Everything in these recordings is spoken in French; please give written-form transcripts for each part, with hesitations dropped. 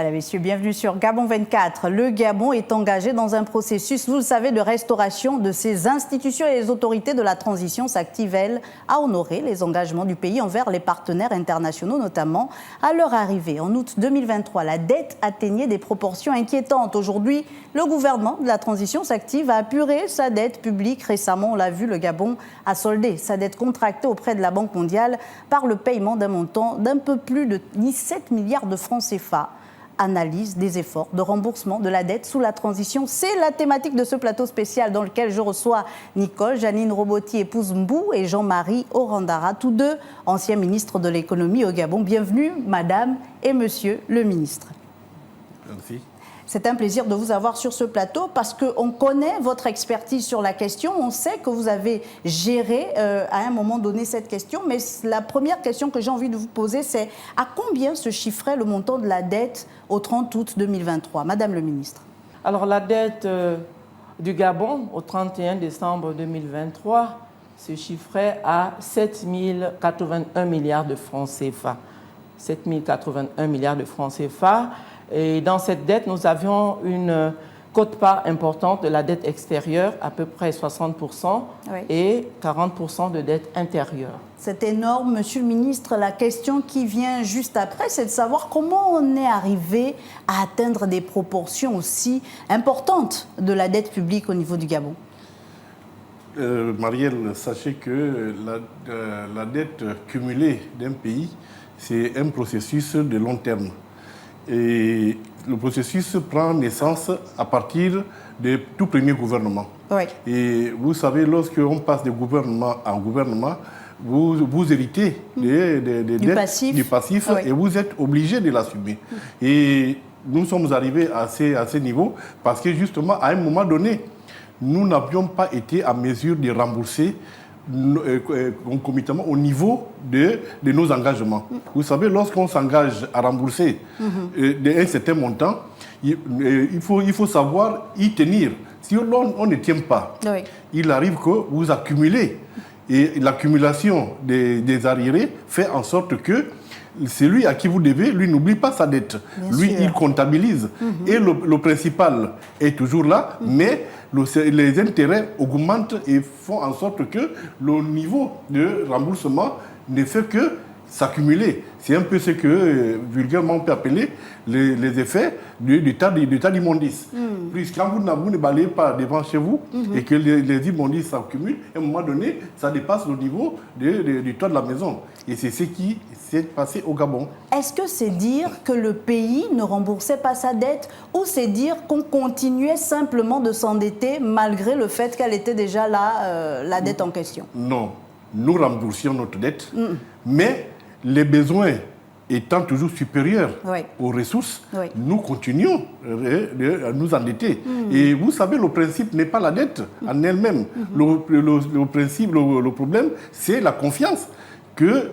Mesdames, Messieurs, bienvenue sur Gabon 24. Le Gabon est engagé dans un processus, vous le savez, de restauration de ses institutions et les autorités de la transition s'activent, elles, à honorer les engagements du pays envers les partenaires internationaux, notamment à leur arrivée. En août 2023, la dette atteignait des proportions inquiétantes. Aujourd'hui, le gouvernement de la transition s'active à apurer sa dette publique. Récemment, on l'a vu, le Gabon a soldé sa dette contractée auprès de la Banque mondiale par le paiement d'un montant d'un peu plus de 17 milliards de francs CFA. Analyse des efforts de remboursement de la dette sous la transition. C'est la thématique de ce plateau spécial dans lequel je reçois Nicole Janine Roboti, épouse Mbou, et Jean-Marie Orandara, tous deux anciens ministres de l'économie au Gabon. Bienvenue, madame et monsieur le ministre. Merci. C'est un plaisir de vous avoir sur ce plateau parce qu'on connaît votre expertise sur la question. On sait que vous avez géré à un moment donné cette question. Mais la première question que j'ai envie de vous poser, c'est à combien se chiffrait le montant de la dette au 30 août 2023 ? Madame le ministre. Alors la dette du Gabon au 31 décembre 2023 se chiffrait à 7 081 milliards de francs CFA. 7 081 milliards de francs CFA. Et dans cette dette, nous avions une quote-part importante de la dette extérieure, à peu près 60%, oui, et 40% de dette intérieure. C'est énorme, monsieur le ministre. La question qui vient juste après, c'est de savoir comment on est arrivé à atteindre des proportions aussi importantes de la dette publique au niveau du Gabon. Marielle, sachez que la dette cumulée d'un pays, c'est un processus de long terme. Et le processus prend naissance à partir du tout premier gouvernement. Oui. Et vous savez, lorsqu'on passe de gouvernement en gouvernement, vous héritez du passif oui, et vous êtes obligé de l'assumer. Et nous sommes arrivés à ces niveaux parce que justement, à un moment donné, nous n'avions pas été à mesure de rembourser concomitamment au niveau de nos engagements. Vous savez, lorsqu'on s'engage à rembourser un certain montant, il faut savoir y tenir. Si on ne tient pas, oui, il arrive que vous accumulez. Et l'accumulation des arriérés fait en sorte que celui à qui vous devez, lui, n'oublie pas sa dette. Bien lui, sûr, il comptabilise. Et le principal est toujours là, mais les intérêts augmentent et font en sorte que le niveau de remboursement ne fait que s'accumuler. C'est un peu ce que vulgairement on peut appeler les effets du tas d'immondices. Quand vous ne balayez pas devant chez vous et que les immondices s'accumulent, à un moment donné, ça dépasse le niveau du toit de la maison. Et c'est ce qui s'est passé au Gabon. Est-ce que c'est dire que le pays ne remboursait pas sa dette ou c'est dire qu'on continuait simplement de s'endetter malgré le fait qu'elle était déjà là, la dette en question? Non, nous remboursions notre dette, mais les besoins étant toujours supérieurs, oui, aux ressources, oui, nous continuons à nous endetter. Et vous savez, le principe n'est pas la dette en elle-même. Le problème, c'est la confiance que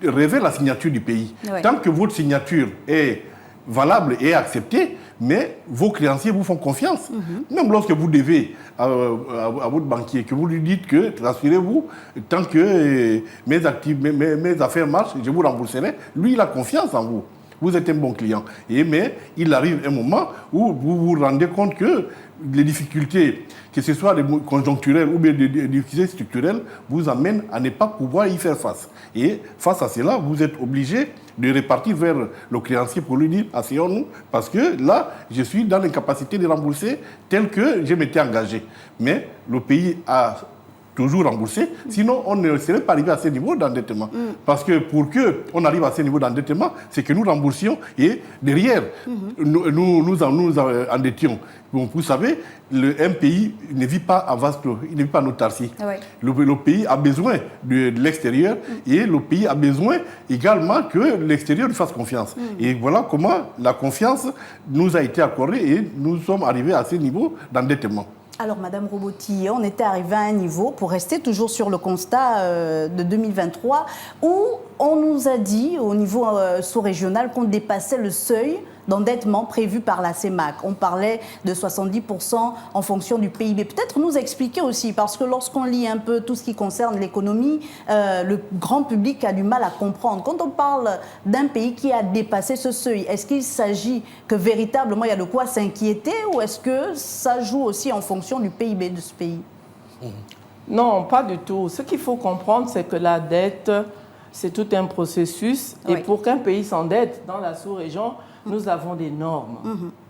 révèle la signature du pays. Oui. Tant que votre signature est valable et acceptée, mais vos créanciers vous font confiance. Même lorsque vous devez à votre banquier, que vous lui dites que, rassurez-vous, tant que mes affaires marchent, je vous rembourserai, lui, il a confiance en vous. Vous êtes un bon client. Mais il arrive un moment où vous vous rendez compte que les difficultés, que ce soit des conjoncturelles ou bien des difficultés structurelles, vous amènent à ne pas pouvoir y faire face. Et face à cela, vous êtes obligé de repartir vers le créancier pour lui dire « asseyons-nous, parce que là, je suis dans l'incapacité de rembourser tel que je m'étais engagé ». Mais le pays a toujours remboursé, sinon on ne serait pas arrivé à ce niveau d'endettement. Parce que pour qu'on arrive à ce niveau d'endettement, c'est que nous remboursions et derrière, nous endettions. Donc, vous savez, un pays ne vit pas à vaste, il ne vit pas en autarcie. Oui. Le pays a besoin de l'extérieur et le pays a besoin également que l'extérieur lui fasse confiance. Et voilà comment la confiance nous a été accordée et nous sommes arrivés à ce niveau d'endettement. Alors, Madame Roboti, on était arrivé à un niveau, pour rester toujours sur le constat de 2023, où on nous a dit, au niveau sous-régional, qu'on dépassait le seuil d'endettement prévu par la CEMAC. On parlait de 70% en fonction du PIB. Peut-être nous expliquer aussi, parce que lorsqu'on lit un peu tout ce qui concerne l'économie, le grand public a du mal à comprendre. Quand on parle d'un pays qui a dépassé ce seuil, est-ce qu'il s'agit que véritablement il y a de quoi s'inquiéter ou est-ce que ça joue aussi en fonction du PIB de ce pays? Non, pas du tout. Ce qu'il faut comprendre, c'est que la dette, c'est tout un processus. Oui. Et pour qu'un pays s'endette dans la sous-région, nous avons des normes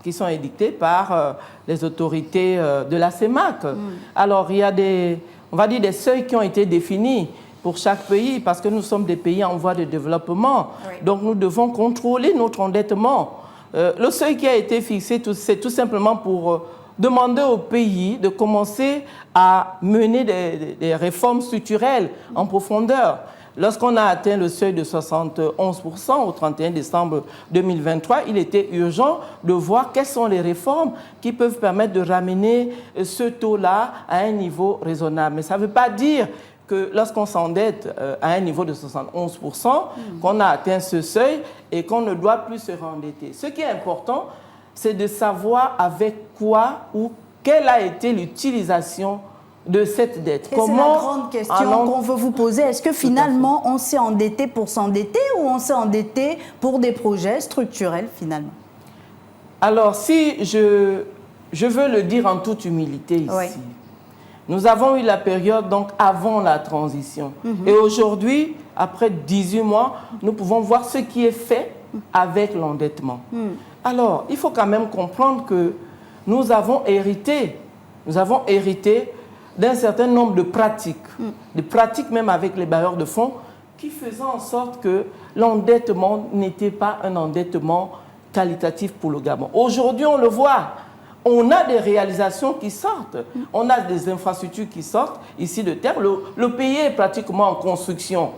qui sont édictées par les autorités de la CEMAC. Alors, il y a on va dire des seuils qui ont été définis pour chaque pays parce que nous sommes des pays en voie de développement. Oui. Donc, nous devons contrôler notre endettement. Le seuil qui a été fixé, c'est tout simplement pour demander au pays de commencer à mener des réformes structurelles en profondeur. Lorsqu'on a atteint le seuil de 71% au 31 décembre 2023, il était urgent de voir quelles sont les réformes qui peuvent permettre de ramener ce taux-là à un niveau raisonnable. Mais ça ne veut pas dire que lorsqu'on s'endette à un niveau de 71%, qu'on a atteint ce seuil et qu'on ne doit plus se rendetter. Ce qui est important, c'est de savoir avec quoi ou quelle a été l'utilisation de cette dette. Et c'est la grande question qu'on veut vous poser. Est-ce que finalement, on s'est endetté pour s'endetter ou on s'est endetté pour des projets structurels finalement? Alors, si je veux le dire en toute humilité ici, oui. Nous avons eu la période donc avant la transition. Et aujourd'hui, après 18 mois, nous pouvons voir ce qui est fait avec l'endettement. Alors, il faut quand même comprendre que nous avons hérité d'un certain nombre de pratiques même avec les bailleurs de fonds, qui faisaient en sorte que l'endettement n'était pas un endettement qualitatif pour le Gabon. Aujourd'hui, on le voit, on a des réalisations qui sortent, on a des infrastructures qui sortent ici de terre. Le pays est pratiquement en construction.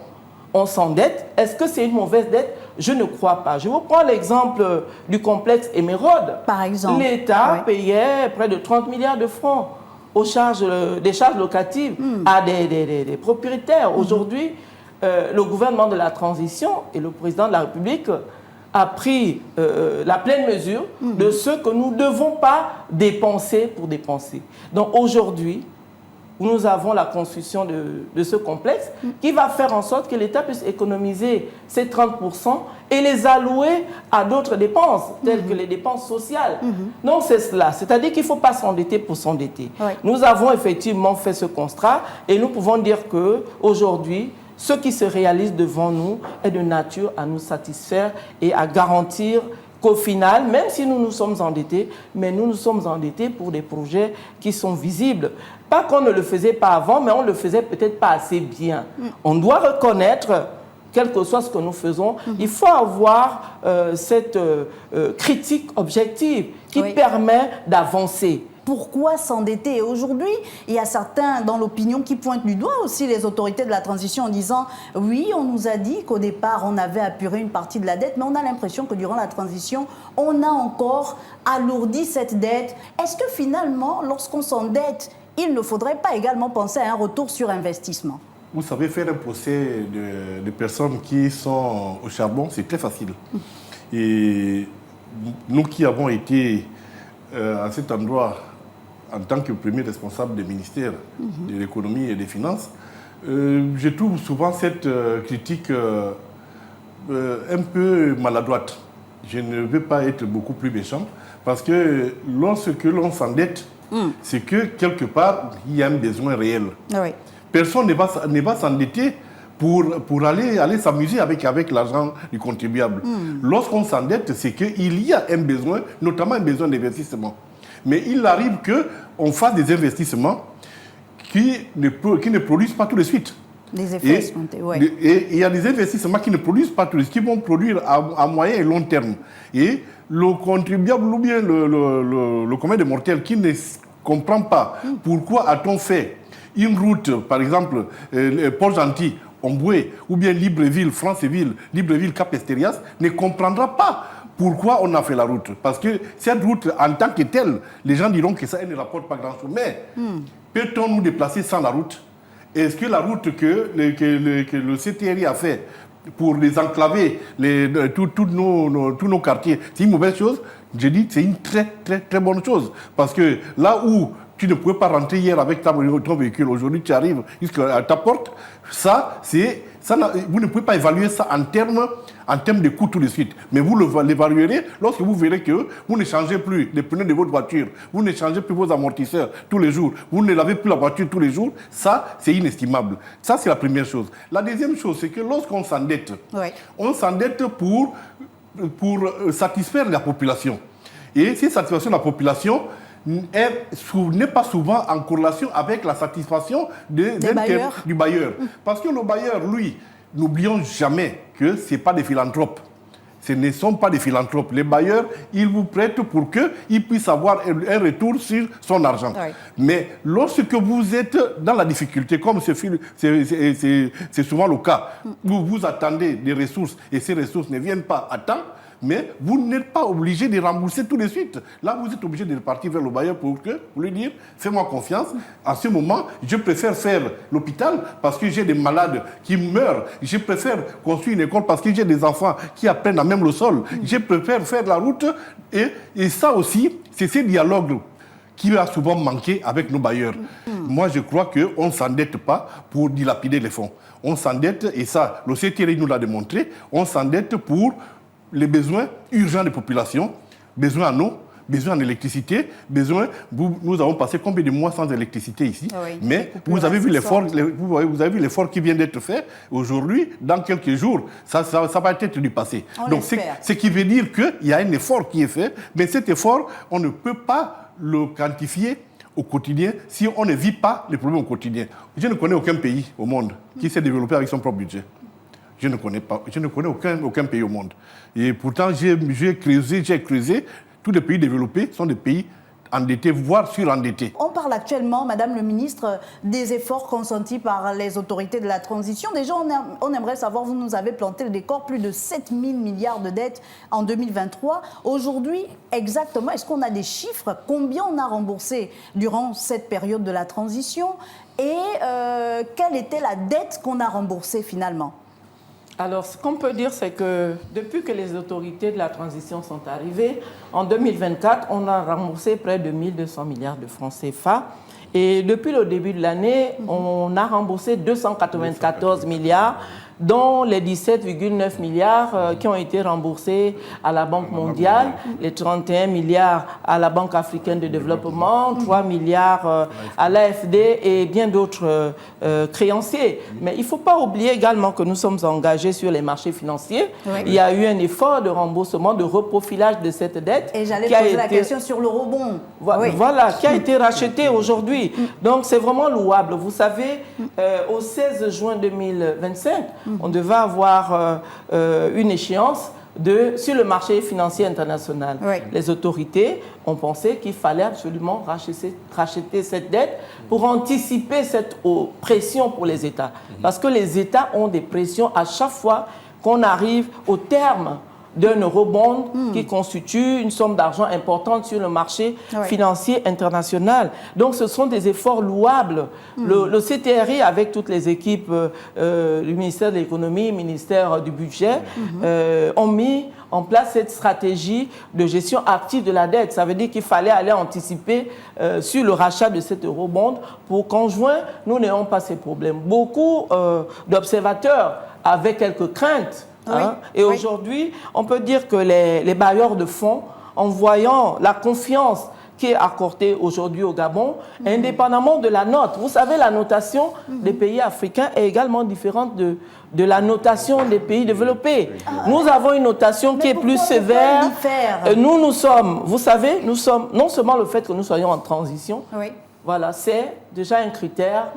On s'endette. Est-ce que c'est une mauvaise dette? Je ne crois pas. Je vous prends l'exemple du complexe Émeraude. Par exemple. L'État payait près de 30 milliards de francs des charges locatives à des propriétaires. Aujourd'hui, le gouvernement de la transition et le président de la République a pris la pleine mesure de ce que nous ne devons pas dépenser pour dépenser. Donc aujourd'hui, nous avons la construction de ce complexe qui va faire en sorte que l'État puisse économiser ces 30% et les allouer à d'autres dépenses, telles que les dépenses sociales. Donc c'est cela, c'est-à-dire qu'il ne faut pas s'endetter pour s'endetter. Oui. Nous avons effectivement fait ce constat et nous pouvons dire qu'aujourd'hui, ce qui se réalise devant nous est de nature à nous satisfaire et à garantir qu'au final, même si nous nous sommes endettés, mais nous nous sommes endettés pour des projets qui sont visibles. Pas qu'on ne le faisait pas avant, mais on ne le faisait peut-être pas assez bien. On doit reconnaître, quel que soit ce que nous faisons, il faut avoir cette critique objective qui permet d'avancer. Pourquoi s'endetter? Aujourd'hui, il y a certains dans l'opinion qui pointent du doigt aussi les autorités de la transition en disant « Oui, on nous a dit qu'au départ, on avait apuré une partie de la dette, mais on a l'impression que durant la transition, on a encore alourdi cette dette. » Est-ce que finalement, lorsqu'on s'endette, il ne faudrait pas également penser à un retour sur investissement? Vous savez, faire un procès de personnes qui sont au charbon, c'est très facile. Et nous qui avons été à cet endroit en tant que premier responsable des ministères de l'économie et des finances, je trouve souvent cette critique un peu maladroite. Je ne veux pas être beaucoup plus méchant, parce que lorsque l'on s'endette, c'est que quelque part, il y a un besoin réel. Oui. Personne ne va s'endetter pour aller s'amuser avec l'argent du contribuable. Lorsqu'on s'endette, c'est qu'il y a un besoin, notamment un besoin d'investissement. Mais il arrive qu'on fasse des investissements qui ne produisent pas tout de suite. Les effets escomptés, oui. Et il y a des investissements qui ne produisent pas tout de suite, qui vont produire à moyen et long terme. Et le contribuable ou bien le commun des mortels qui ne comprend pas pourquoi a-t-on fait une route, par exemple, Port-Gentil, Omboué, ou bien Libreville, Franceville, Libreville, Cap-Esterias, ne comprendra pas pourquoi on a fait la route. Parce que cette route, en tant que telle, les gens diront que ça ne rapporte pas grand-chose. Mais peut-on nous déplacer sans la route? Est-ce que la route que le CTRI a fait pour désenclaver tous nos quartiers, c'est une mauvaise chose. Je dis que c'est une très, très, très bonne chose. Parce que là où tu ne pouvais pas rentrer hier avec ton véhicule, aujourd'hui tu arrives jusqu'à ta porte, vous ne pouvez pas évaluer ça en termes de coût tout de suite. Mais vous l'évaluerez lorsque vous verrez que vous ne changez plus les pneus de votre voiture, vous ne changez plus vos amortisseurs tous les jours, vous ne lavez plus la voiture tous les jours. Ça, c'est inestimable. Ça, c'est la première chose. La deuxième chose, c'est que lorsqu'on s'endette, on s'endette pour satisfaire la population. Et cette satisfaction de la population n'est pas souvent en corrélation avec la satisfaction du bailleur. Parce que le bailleur, lui, n'oublions jamais que ce n'est pas des philanthropes. Ce ne sont pas des philanthropes. Les bailleurs, ils vous prêtent pour qu'ils puissent avoir un retour sur son argent. Oui. Mais lorsque vous êtes dans la difficulté, comme c'est souvent le cas, où vous attendez des ressources et ces ressources ne viennent pas à temps, mais vous n'êtes pas obligé de rembourser tout de suite. Là, vous êtes obligé de repartir vers le bailleur pour lui dire « Fais-moi confiance. À ce moment, je préfère faire l'hôpital parce que j'ai des malades qui meurent. Je préfère construire une école parce que j'ai des enfants qui apprennent à même le sol. Je préfère faire la route. » Et ça aussi, c'est ces dialogues qui a souvent manqué avec nos bailleurs. Moi, je crois qu'on ne s'endette pas pour dilapider les fonds. On s'endette, et ça, le CTRI nous l'a démontré, on s'endette pour les besoins urgents des populations, besoins en eau, besoins en électricité, nous avons passé combien de mois sans électricité ici, mais vous avez vu l'effort qui vient d'être fait. Aujourd'hui, dans quelques jours, ça va être du passé. Donc, ce qui veut dire qu'il y a un effort qui est fait, mais cet effort, on ne peut pas le quantifier au quotidien si on ne vit pas les problèmes au quotidien. Je ne connais aucun pays au monde qui s'est développé avec son propre budget. Je ne connais aucun pays au monde. Et pourtant, j'ai creusé. Tous les pays développés sont des pays endettés, voire surendettés. On parle actuellement, Madame le ministre, des efforts consentis par les autorités de la transition. Déjà, on aimerait savoir, vous nous avez planté le décor, plus de 7 000 milliards de dettes en 2023. Aujourd'hui, exactement, est-ce qu'on a des chiffres? Combien on a remboursé durant cette période de la transition? Et quelle était la dette qu'on a remboursée finalement? Alors, ce qu'on peut dire, c'est que depuis que les autorités de la transition sont arrivées, en 2024, on a remboursé près de 1 200 milliards de francs CFA. Et depuis le début de l'année, on a remboursé 294 milliards, dont les 17,9 milliards qui ont été remboursés à la Banque mondiale, les 31 milliards à la Banque africaine de développement, 3 milliards à l'AFD et bien d'autres créanciers. Mais il ne faut pas oublier également que nous sommes engagés sur les marchés financiers. Oui. Il y a eu un effort de remboursement, de reprofilage de cette dette. Et j'allais poser la question sur l'eurobond. Voilà, qui a été racheté aujourd'hui. Donc c'est vraiment louable. Vous savez, au 16 juin 2025, on devait avoir une échéance sur le marché financier international. Oui. Les autorités ont pensé qu'il fallait absolument racheter cette dette pour anticiper cette pression pour les États. Parce que les États ont des pressions à chaque fois qu'on arrive au terme d'un eurobond qui constitue une somme d'argent importante sur le marché financier international. Donc, ce sont des efforts louables. Le CTRI, avec toutes les équipes du ministère de l'économie, ministère du budget, ont mis en place cette stratégie de gestion active de la dette. Ça veut dire qu'il fallait aller anticiper sur le rachat de cet eurobond pour qu'en juin, nous n'ayons pas ces problèmes. Beaucoup d'observateurs avaient quelques craintes. Et aujourd'hui, on peut dire que les bailleurs de fonds, en voyant la confiance qui est accordée aujourd'hui au Gabon, indépendamment de la note. Vous savez, la notation des pays africains est également différente de la notation des pays développés. Nous avons une notation qui est plus sévère. Nous sommes, vous savez, nous sommes, non seulement le fait que nous soyons en transition, voilà, c'est déjà un critère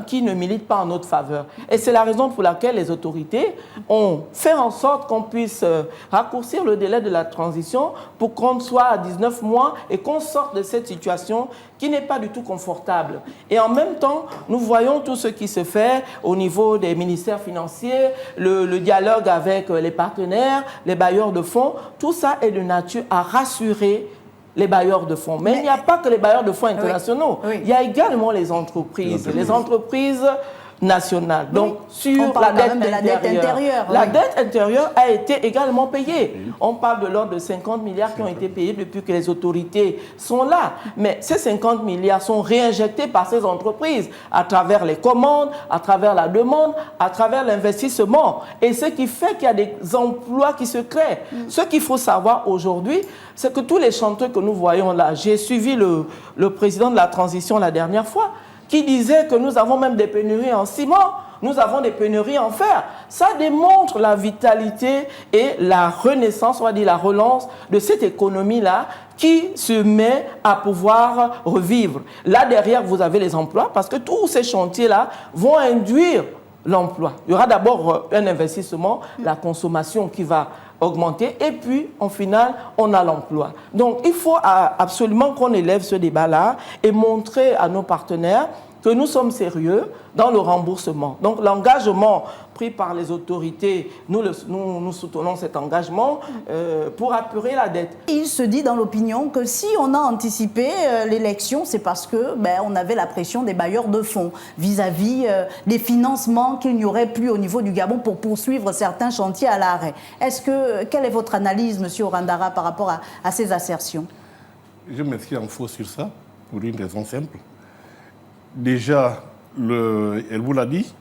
qui ne milite pas en notre faveur. Et c'est la raison pour laquelle les autorités ont fait en sorte qu'on puisse raccourcir le délai de la transition pour qu'on soit à 19 mois et qu'on sorte de cette situation qui n'est pas du tout confortable. Et en même temps, nous voyons tout ce qui se fait au niveau des ministères financiers, le dialogue avec les partenaires, les bailleurs de fonds. Tout ça est de nature à rassurer les bailleurs de fonds. Mais il n'y a pas que les bailleurs de fonds internationaux. Il y a également les entreprises. Les entreprises nationale. Donc, oui. sur la dette intérieure. La dette intérieure a été également payée. Oui. On parle de l'ordre de 50 milliards qui ont été payés depuis que les autorités sont là. Mais ces 50 milliards sont réinjectés par ces entreprises à travers les commandes, à travers la demande, à travers l'investissement. Et ce qui fait qu'il y a des emplois qui se créent. Ce qu'il faut savoir aujourd'hui, c'est que tous les chantiers que nous voyons là, j'ai suivi le président de la transition la dernière fois, qui disait que nous avons même des pénuries en ciment, nous avons des pénuries en fer. Ça démontre la vitalité et la renaissance, on va dire la relance de cette économie-là qui se met à pouvoir revivre. Là derrière, vous avez les emplois parce que tous ces chantiers-là vont induire l'emploi. Il y aura d'abord un investissement, la consommation qui va augmenter et puis, en final, on a l'emploi. Donc, il faut absolument qu'on élève ce débat-là et montrer à nos partenaires que nous sommes sérieux dans le remboursement. Donc, l'engagement pris par les autorités, nous soutenons cet engagement pour apurer la dette. Il se dit dans l'opinion que si on a anticipé l'élection, c'est parce que on avait la pression des bailleurs de fonds vis-à-vis des financements qu'il n'y aurait plus au niveau du Gabon pour poursuivre certains chantiers à l'arrêt. Quelle est votre analyse, M. Orandara, par rapport à ces assertions? Je m'inscris en faux sur ça, pour une raison simple. Déjà, elle vous l'a dit,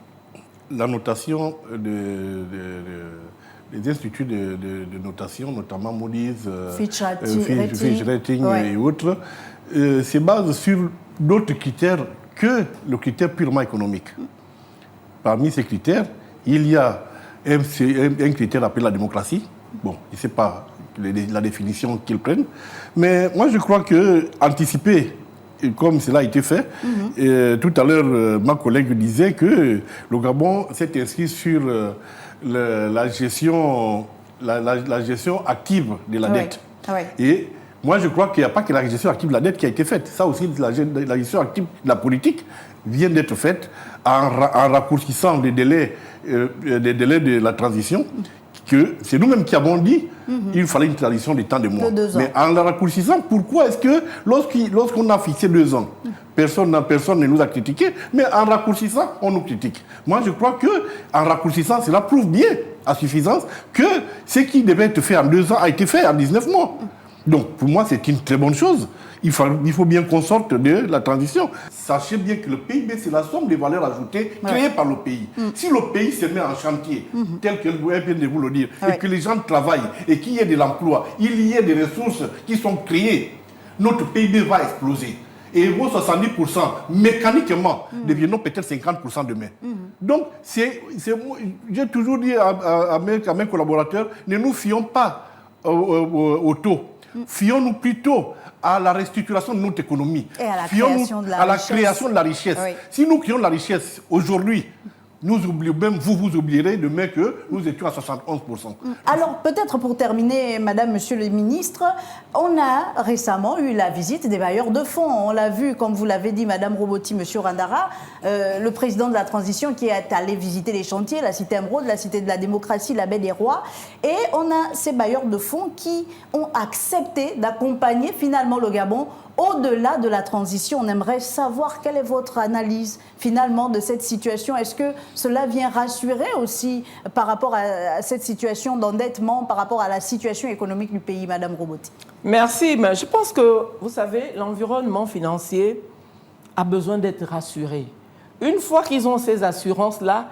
la notation des instituts de notation, notamment Moody's, Fitch Rating et autres, se base sur d'autres critères que le critère purement économique. Parmi ces critères, il y a un critère appelé la démocratie. Bon, je ne sais pas la définition qu'ils prennent, mais moi je crois qu'anticiper, comme cela a été fait. Tout à l'heure, ma collègue disait que le Gabon s'est inscrit sur la gestion active de la dette. Et moi, je crois qu'il n'y a pas que la gestion active de la dette qui a été faite. Ça aussi, la gestion active de la politique vient d'être faite en raccourcissant les délais de la transition. Que c'est nous-mêmes qui avons dit qu'il fallait une transition de temps de mois. Mais en la raccourcissant, pourquoi est-ce que lorsqu'on a fixé 2 ans, personne ne nous a critiqué, mais en raccourcissant, on nous critique. Moi, je crois qu'en raccourcissant, cela prouve bien à suffisance que ce qui devait être fait en 2 ans a été fait en 19 mois. Donc, pour moi, c'est une très bonne chose. Il faut bien qu'on sorte de la transition. Sachez bien que le PIB, c'est la somme des valeurs ajoutées créées par le pays. Si le pays se met en chantier, tel que vient de vous le dire, et que les gens travaillent, et qu'il y ait de l'emploi, il y ait des ressources qui sont créées, notre PIB va exploser. Et vos 70%, mécaniquement, deviendront peut-être 50% demain. Donc, j'ai toujours dit à mes collaborateurs, ne nous fions pas au taux. Fions-nous plutôt à la restructuration de notre économie. Et à la création de la richesse. Oui. Si nous créons de la richesse aujourd'hui, nous oublions, même vous oublierez demain que nous étions à 71%. Alors, peut-être pour terminer, Madame, Monsieur le Ministre, on a récemment eu la visite des bailleurs de fonds. On l'a vu, comme vous l'avez dit, Madame Roboti, Monsieur Orandara, le président de la transition qui est allé visiter les chantiers, la cité Émeraude, la cité de la démocratie, la baie des Rois. Et on a ces bailleurs de fonds qui ont accepté d'accompagner finalement le Gabon au-delà de la transition. On aimerait savoir quelle est votre analyse finalement de cette situation. Est-ce que cela vient rassurer aussi par rapport à cette situation d'endettement, par rapport à la situation économique du pays, Madame Roboti? Merci, mais je pense que, vous savez, l'environnement financier a besoin d'être rassuré. Une fois qu'ils ont ces assurances-là,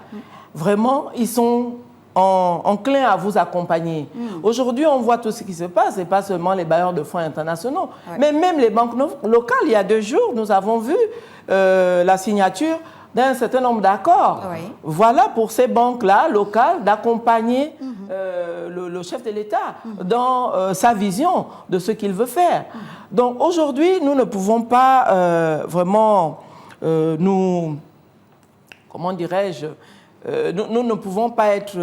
vraiment, ils sont enclins à vous accompagner. Aujourd'hui, on voit tout ce qui se passe, et pas seulement les bailleurs de fonds internationaux, mais même les banques locales. Il y a 2 jours, nous avons vu la signature d'un certain nombre d'accords. Voilà pour ces banques-là, locales, d'accompagner le chef de l'État dans sa vision de ce qu'il veut faire. Donc aujourd'hui, nous ne pouvons pas vraiment comment dirais-je, nous ne pouvons pas être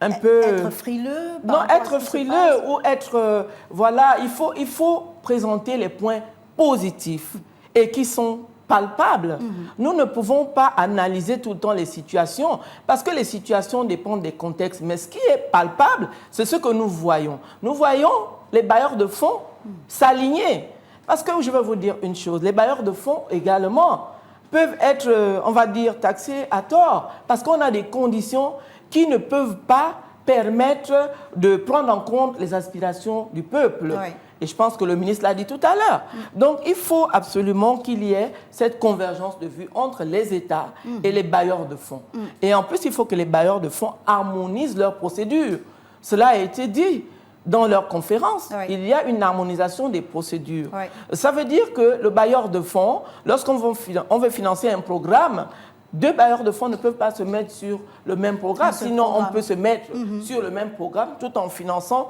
un peu... Être frileux? Non, être frileux ou être... voilà, il faut présenter les points positifs et qui sont palpables. Nous ne pouvons pas analyser tout le temps les situations parce que les situations dépendent des contextes. Mais ce qui est palpable, c'est ce que nous voyons. Nous voyons les bailleurs de fonds s'aligner. Parce que je vais vous dire une chose, les bailleurs de fonds également peuvent être, on va dire, taxés à tort, parce qu'on a des conditions qui ne peuvent pas permettre de prendre en compte les aspirations du peuple. Oui. Et je pense que le ministre l'a dit tout à l'heure. Donc, il faut absolument qu'il y ait cette convergence de vues entre les États et les bailleurs de fonds. Et en plus, il faut que les bailleurs de fonds harmonisent leurs procédures. Cela a été dit dans leur conférence. Oui. Il y a une harmonisation des procédures. Oui. Ça veut dire que le bailleur de fonds, lorsqu'on veut financer un programme, deux bailleurs de fonds ne peuvent pas se mettre sur le même programme. Sinon, on peut se mettre sur le même programme tout en finançant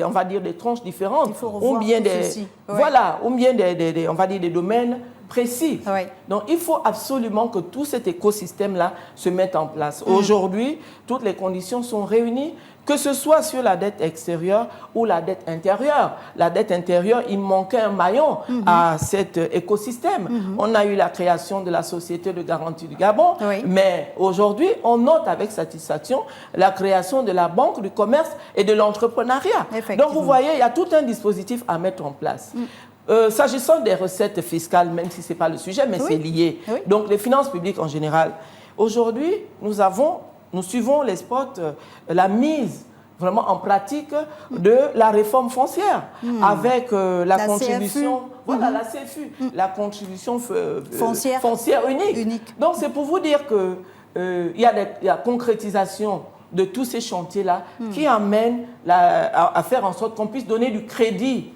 on va dire des tranches différentes. Ou bien ou bien on va dire des domaines précis. Oui. Donc, il faut absolument que tout cet écosystème-là se mette en place. Aujourd'hui, toutes les conditions sont réunies, que ce soit sur la dette extérieure ou la dette intérieure. La dette intérieure, il manquait un maillon à cet écosystème. On a eu la création de la Société de garantie du Gabon, mais aujourd'hui, on note avec satisfaction la création de la Banque du commerce et de l'entrepreneuriat. Donc, vous voyez, il y a tout un dispositif à mettre en place. S'agissant des recettes fiscales, même si ce n'est pas le sujet, mais c'est lié. Oui. Donc, les finances publiques en général. Aujourd'hui, nous suivons les spots, la mise vraiment en pratique de la réforme foncière avec la contribution, CFU. La CFU, la contribution foncière unique. Donc, c'est pour vous dire qu'il y a la concrétisation de tous ces chantiers-là qui amènent à faire en sorte qu'on puisse donner du crédit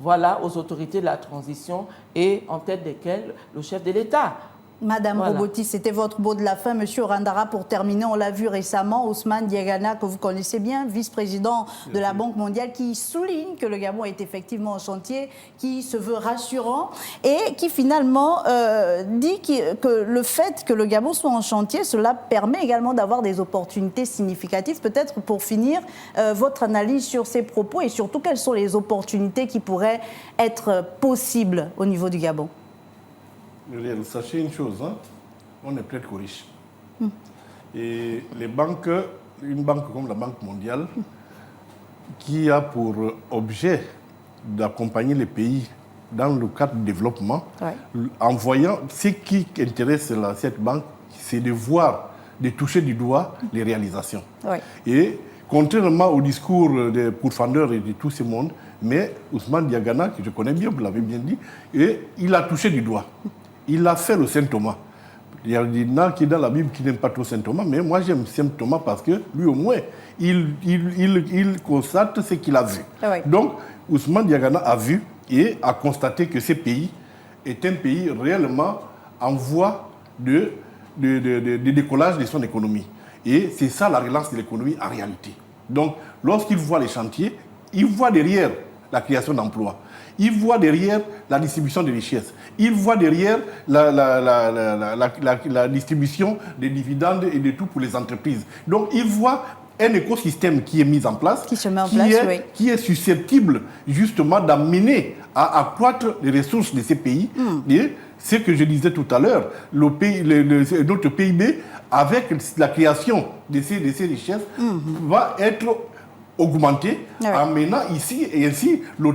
aux autorités de la transition et en tête desquelles le chef de l'État. Madame Roboti, c'était votre mot de la fin. Monsieur Orandara, pour terminer, on l'a vu récemment, Ousmane Diagana, que vous connaissez bien, vice-président de la Banque mondiale, qui souligne que le Gabon est effectivement en chantier, qui se veut rassurant et qui finalement dit que le fait que le Gabon soit en chantier, cela permet également d'avoir des opportunités significatives. Peut-être pour finir, votre analyse sur ces propos et surtout quelles sont les opportunités qui pourraient être possibles au niveau du Gabon. Sachez une chose, on est peut-être riche. Et les banques, une banque comme la Banque mondiale, qui a pour objet d'accompagner les pays dans le cadre du développement, en voyant ce qui intéresse cette banque, c'est de toucher du doigt les réalisations. Et contrairement au discours des pourfendeurs et de tout ce monde, mais Ousmane Diagana, que je connais bien, vous l'avez bien dit, et il a touché du doigt. Il a fait le Saint Thomas. Il y en a qui dans la Bible qui n'aiment pas trop Saint Thomas, mais moi j'aime Saint Thomas parce que lui au moins, il constate ce qu'il a vu. Donc Ousmane Diagana a vu et a constaté que ce pays est un pays réellement en voie de décollage de son économie. Et c'est ça la relance de l'économie en réalité. Donc lorsqu'il voit les chantiers, il voit derrière la création d'emplois. Il voit derrière la distribution des richesses. Il voit derrière la distribution des dividendes et de tout pour les entreprises. Donc, il voit un écosystème qui est mis en place, qui est susceptible justement d'amener à accroître les ressources de ces pays. Et ce que je disais tout à l'heure, notre PIB, avec la création de ces richesses, va être augmenté, amenant ici et ainsi le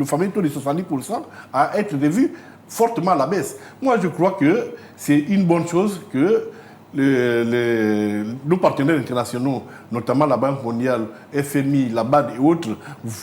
fameux taux de 70% à être revu fortement à la baisse. Moi, je crois que c'est une bonne chose que nos partenaires internationaux, notamment la Banque mondiale, FMI, la BAD et autres,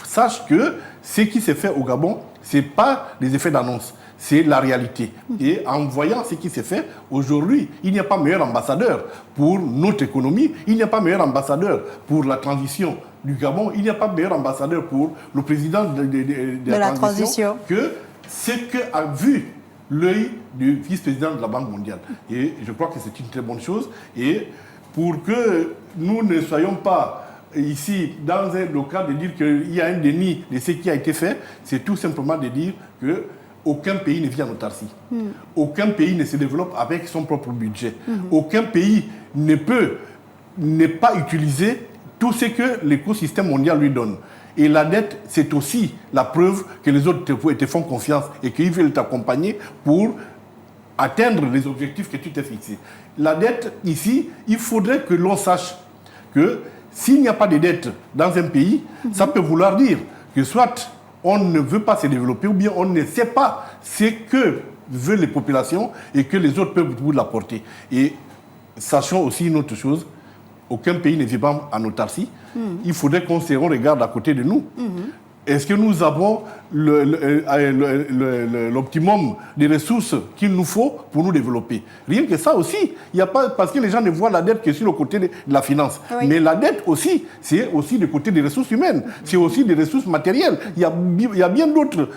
sachent que ce qui s'est fait au Gabon, ce n'est pas des effets d'annonce. C'est la réalité. Et en voyant ce qui s'est fait, aujourd'hui, il n'y a pas meilleur ambassadeur pour notre économie, il n'y a pas meilleur ambassadeur pour la transition du Gabon, il n'y a pas meilleur ambassadeur pour le président de la transition que ce qu'a vu l'œil du vice-président de la Banque mondiale. Et je crois que c'est une très bonne chose. Et pour que nous ne soyons pas ici dans le cas de dire qu'il y a un déni de ce qui a été fait, c'est tout simplement de dire que aucun pays ne vit en autarcie. Aucun pays ne se développe avec son propre budget. Aucun pays ne peut ne pas utiliser tout ce que l'écosystème mondial lui donne. Et la dette, c'est aussi la preuve que les autres te font confiance et qu'ils veulent t'accompagner pour atteindre les objectifs que tu t'es fixés. La dette, ici, il faudrait que l'on sache que s'il n'y a pas de dette dans un pays, ça peut vouloir dire que soit on ne veut pas se développer ou bien on ne sait pas ce que veulent les populations et que les autres peuvent vous l'apporter. Et sachons aussi une autre chose, aucun pays ne vit pas en autarcie. Il faudrait qu'on se regarde à côté de nous. Est-ce que nous avons l'optimum des ressources qu'il nous faut pour nous développer? Rien que ça aussi. Il y a pas, parce que les gens ne voient la dette que sur le côté de la finance. Oui. Mais la dette aussi, c'est aussi du côté des ressources humaines. C'est aussi des ressources matérielles. Il y a bien d'autres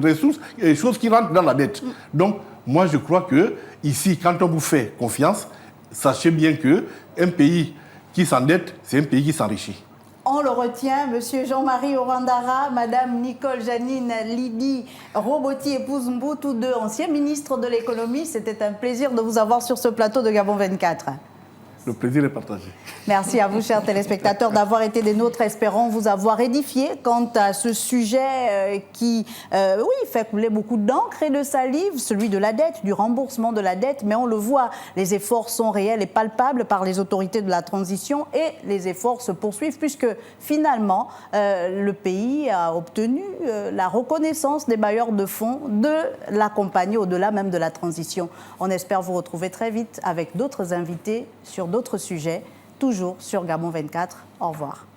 ressources et choses qui rentrent dans la dette. Donc, moi, je crois que ici, quand on vous fait confiance, sachez bien qu'un pays qui s'endette, c'est un pays qui s'enrichit. On le retient, Monsieur Jean-Marie Orandara, Madame Nicole Janine Lydie Roboti épouse Mbou, tous deux anciens ministres de l'économie. C'était un plaisir de vous avoir sur ce plateau de Gabon 24. Le plaisir est partagé. Merci à vous, chers téléspectateurs, d'avoir été des nôtres. Espérons vous avoir édifié quant à ce sujet qui, fait couler beaucoup d'encre et de salive, celui de la dette, du remboursement de la dette. Mais on le voit, les efforts sont réels et palpables par les autorités de la transition et les efforts se poursuivent puisque finalement, le pays a obtenu la reconnaissance des bailleurs de fonds de l'accompagner au-delà même de la transition. On espère vous retrouver très vite avec d'autres invités sur d'autres sujets, toujours sur Gabon 24. Au revoir.